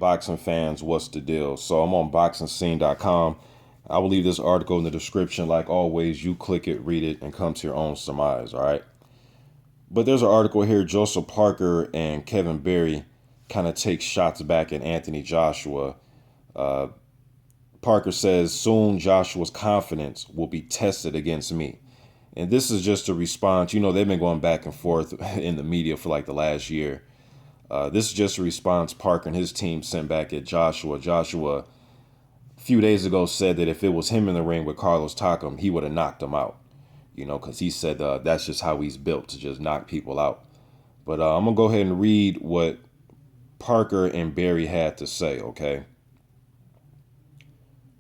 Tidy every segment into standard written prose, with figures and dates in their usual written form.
boxing fans, what's the deal? So I'm on boxingscene.com. I will leave this article in the description. Like always, you click it, read it, and come to your own surmise, all right? But there's an article here. Joseph Parker and Kevin Berry kind of take shots back at Anthony Joshua. Uh, Parker says, soon Joshua's confidence will be tested against me. And this is just a response. You know, they've been going back and forth in the media for like the last year. This is just a response Parker and his team sent back at Joshua. Joshua, a few days ago, said that if it was him in the ring with Carlos Takam, he would have knocked him out. You know, because he said that's just how he's built, to just knock people out. But I'm going to go ahead and read what Parker and Berry had to say, okay?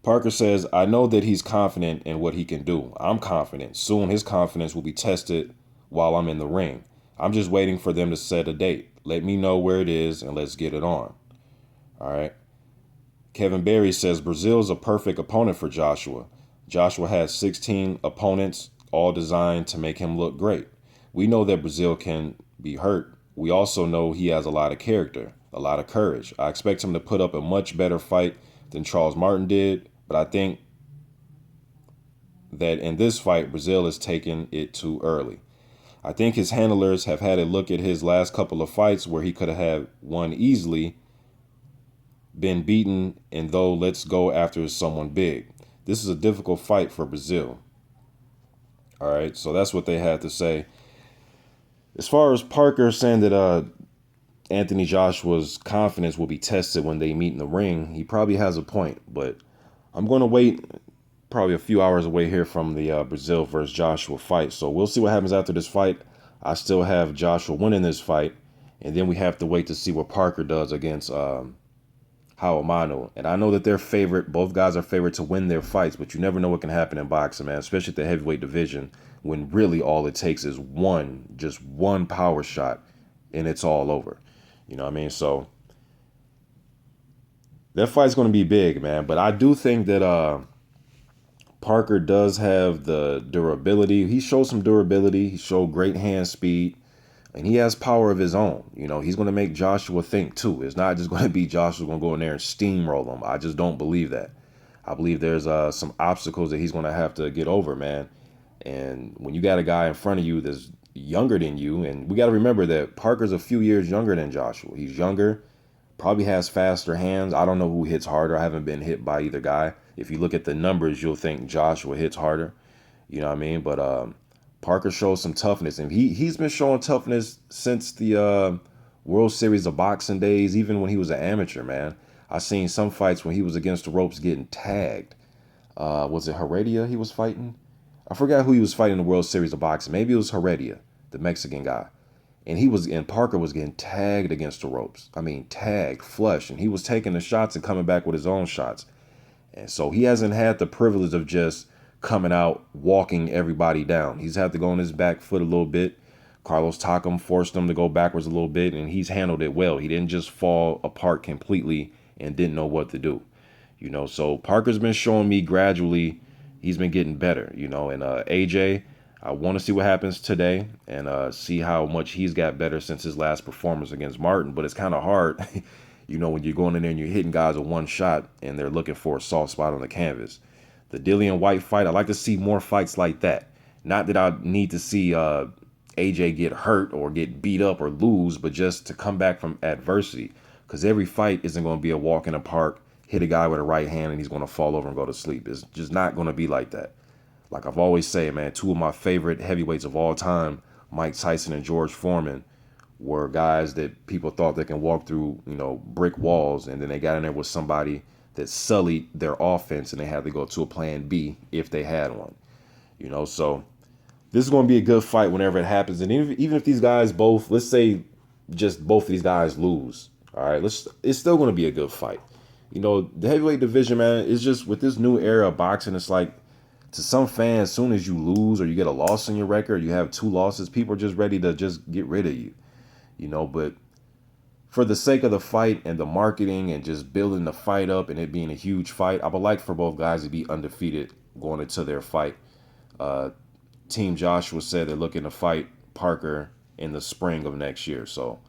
Parker says, I know that he's confident in what he can do. I'm confident. Soon his confidence will be tested while I'm in the ring. I'm just waiting for them to set a date. Let me know where it is and let's get it on. All right. Kevin Berry says Brazil's a perfect opponent for Joshua. Joshua has 16 opponents, all designed to make him look great. We know that Brazil can be hurt. We also know he has a lot of character, a lot of courage. I expect him to put up a much better fight than Charles Martin did, but I think that in this fight, Brazil is taking it too early. I think his handlers have had a look at his last couple of fights where he could have had won easily, been beaten, and though let's go after someone big. This is a difficult fight for Brazil. All right, so that's what they had to say. As far as Parker saying that Anthony Joshua's confidence will be tested when they meet in the ring, he probably has a point, but I'm going to wait probably a few hours away here from the Brazil versus Joshua fight. So we'll see what happens after this fight. I still have Joshua winning this fight, and then we have to wait to see what Parker does against Raul Mano. And I know that they're favorite. Both guys are favorite to win their fights, but you never know what can happen in boxing, man, especially at the heavyweight division, when really all it takes is just one power shot, and it's all over. You know what I mean? So that fight's going to be big, man. But I do think that Parker does have the durability. He showed some durability. He showed great hand speed. And he has power of his own. You know, he's going to make Joshua think, too. It's not just going to be Joshua going to go in there and steamroll him. I just don't believe that. I believe there's some obstacles that he's going to have to get over, man. And when you got a guy in front of you that's younger than you, and we got to remember that Parker's a few years younger than Joshua. He's younger, probably has faster hands. I don't know who hits harder. I haven't been hit by either guy. If you look at the numbers, you'll think Joshua hits harder. You know what I mean? But Parker shows some toughness, and he's been showing toughness since the World Series of Boxing days, even when he was an amateur, man. I seen some fights when he was against the ropes getting tagged. Was it Heredia he was fighting? I forgot who he was fighting in the World Series of Boxing. Maybe it was Heredia, the Mexican guy. And Parker was getting tagged against the ropes. I mean, tagged, flush, and he was taking the shots and coming back with his own shots. And so he hasn't had the privilege of just coming out, walking everybody down. He's had to go on his back foot a little bit. Carlos Takam forced him to go backwards a little bit, and he's handled it well. He didn't just fall apart completely and didn't know what to do. You know, so Parker's been showing me gradually he's been getting better, you know. And AJ, I want to see what happens today and see how much he's got better since his last performance against Martin. But it's kind of hard, you know, when you're going in there and you're hitting guys with one shot and they're looking for a soft spot on the canvas. The Dillian White fight, I'd like to see more fights like that. Not that I need to see AJ get hurt or get beat up or lose, but just to come back from adversity. Because every fight isn't going to be a walk in the park, hit a guy with a right hand, and he's going to fall over and go to sleep. It's just not going to be like that. Like I've always said, man, two of my favorite heavyweights of all time, Mike Tyson and George Foreman, were guys that people thought they can walk through, you know, brick walls, and then they got in there with somebody that sullied their offense, and they had to go to a plan B if they had one. You know, so this is going to be a good fight whenever it happens. And even if these guys both, let's say just both of these guys lose, all right, it's still going to be a good fight. You know, the heavyweight division, man, is just with this new era of boxing, it's like to some fans, as soon as you lose or you get a loss in your record, you have two losses, people are just ready to just get rid of you. You know, but for the sake of the fight and the marketing and just building the fight up and it being a huge fight, I would like for both guys to be undefeated going into their fight. Team Joshua said they're looking to fight Parker in the spring of next year. So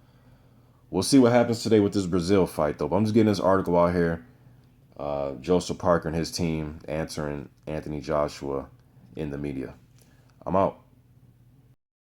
we'll see what happens today with this Brazil fight, though. But I'm just getting this article out here. Joseph Parker and his team answering Anthony Joshua in the media. I'm out.